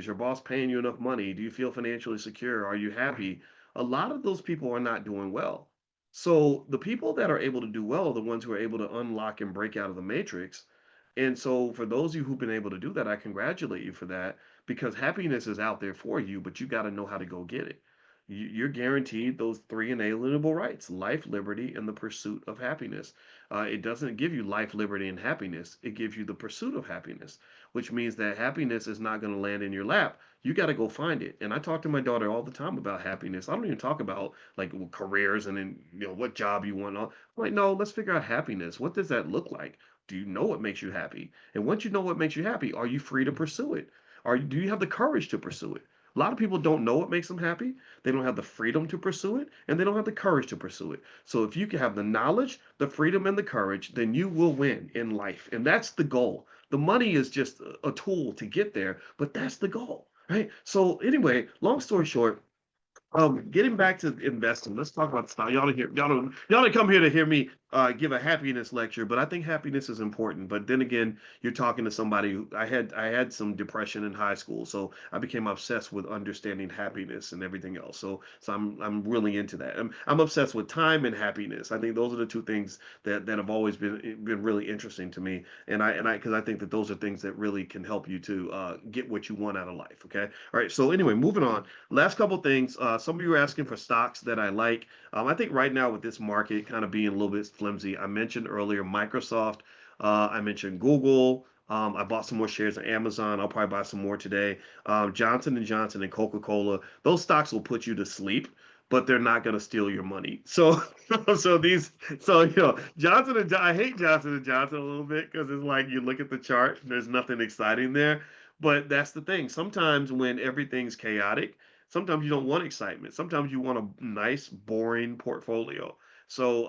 Is your boss paying you enough money? Do you feel financially secure? Are you happy? A lot of those people are not doing well. So the people that are able to do well are the ones who are able to unlock and break out of the matrix. And so for those of you who've been able to do that, I congratulate you for that because happiness is out there for you, but you got to know how to go get it. You're guaranteed those three inalienable rights: life, liberty, and the pursuit of happiness. It doesn't give you life, liberty, and happiness. It gives you the pursuit of happiness, which means that happiness is not going to land in your lap. You got to go find it. And I talk to my daughter all the time about happiness. I don't even talk about like careers and then what job you want. I'm like, no, let's figure out happiness. What does that look like? Do you know what makes you happy? And once you know what makes you happy, are you free to pursue it? Do you have the courage to pursue it? A lot of people don't know what makes them happy. They don't have the freedom to pursue it, and they don't have the courage to pursue it. So if you can have the knowledge, the freedom, and the courage, then you will win in life. And that's the goal. The money is just a tool to get there, but that's the goal, right? So anyway, long story short, getting back to investing, let's talk about style. Y'all don't come here to hear me give a happiness lecture, but I think happiness is important. But then again, you're talking to somebody who I had some depression in high school, so I became obsessed with understanding happiness and everything else. So I'm really into that. I'm obsessed with time and happiness. I think those are the two things that have always been really interesting to me, and I because I think that those are things that really can help you to get what you want out of life. Okay, all right. So anyway, moving on. Last couple things. Some of you are asking for stocks that I like. I think right now with this market kind of being a little bit flimsy, I mentioned earlier Microsoft. I mentioned Google. I bought some more shares of Amazon. I'll probably buy some more today. Johnson and Johnson and Coca-Cola. Those stocks will put you to sleep, but they're not going to steal your money. So, so these, so Johnson and I hate Johnson and Johnson a little bit because it's like you look at the chart, there's nothing exciting there. But that's the thing. Sometimes when everything's chaotic, sometimes you don't want excitement. Sometimes you want a nice, boring portfolio. So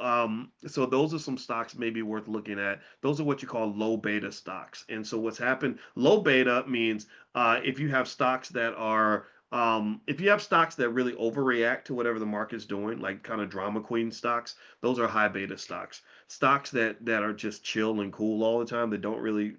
those are some stocks maybe worth looking at. Those are what you call low beta stocks. And so what's happened, low beta means if you have stocks that are if you have stocks that really overreact to whatever the market's doing, like kind of drama queen stocks, those are high beta stocks. Stocks that are just chill and cool all the time, that don't really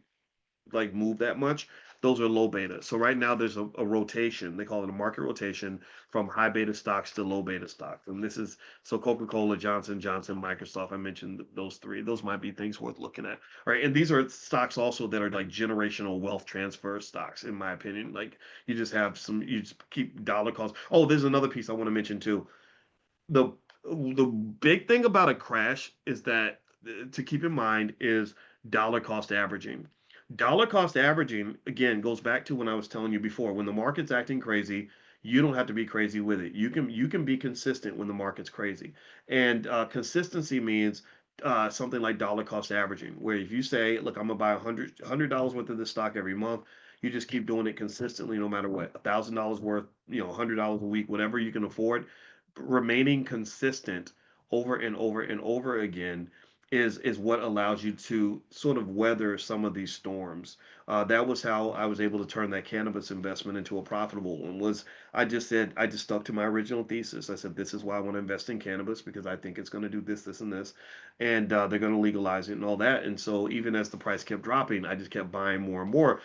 like move that much, those are low beta. So right now there's a rotation. They call it a market rotation from high beta stocks to low beta stocks. And this is so Coca-Cola, Johnson Johnson, Microsoft. I mentioned those three. Those might be things worth looking at. All right. And these are stocks also that are like generational wealth transfer stocks, in my opinion. Like you just keep dollar costs. Oh, there's another piece I want to mention too. The the big thing about a crash is that to keep in mind is dollar cost averaging. Dollar cost averaging again goes back to when I was telling you before, when the market's acting crazy, you don't have to be crazy with it. You can be consistent when the market's crazy. And consistency means something like dollar cost averaging, where if you say, look, I'm gonna buy $100 worth of this stock every month, you just keep doing it consistently no matter what. $1,000 worth, $100 a week, whatever you can afford, remaining consistent over and over and over again is what allows you to sort of weather some of these storms. That was how I was able to turn that cannabis investment into a profitable one. Was I just stuck to my original thesis. I said this is why I want to invest in cannabis because I think it's going to do this, this, and this, and they're going to legalize it and all that. And so even as the price kept dropping, I just kept buying more and more.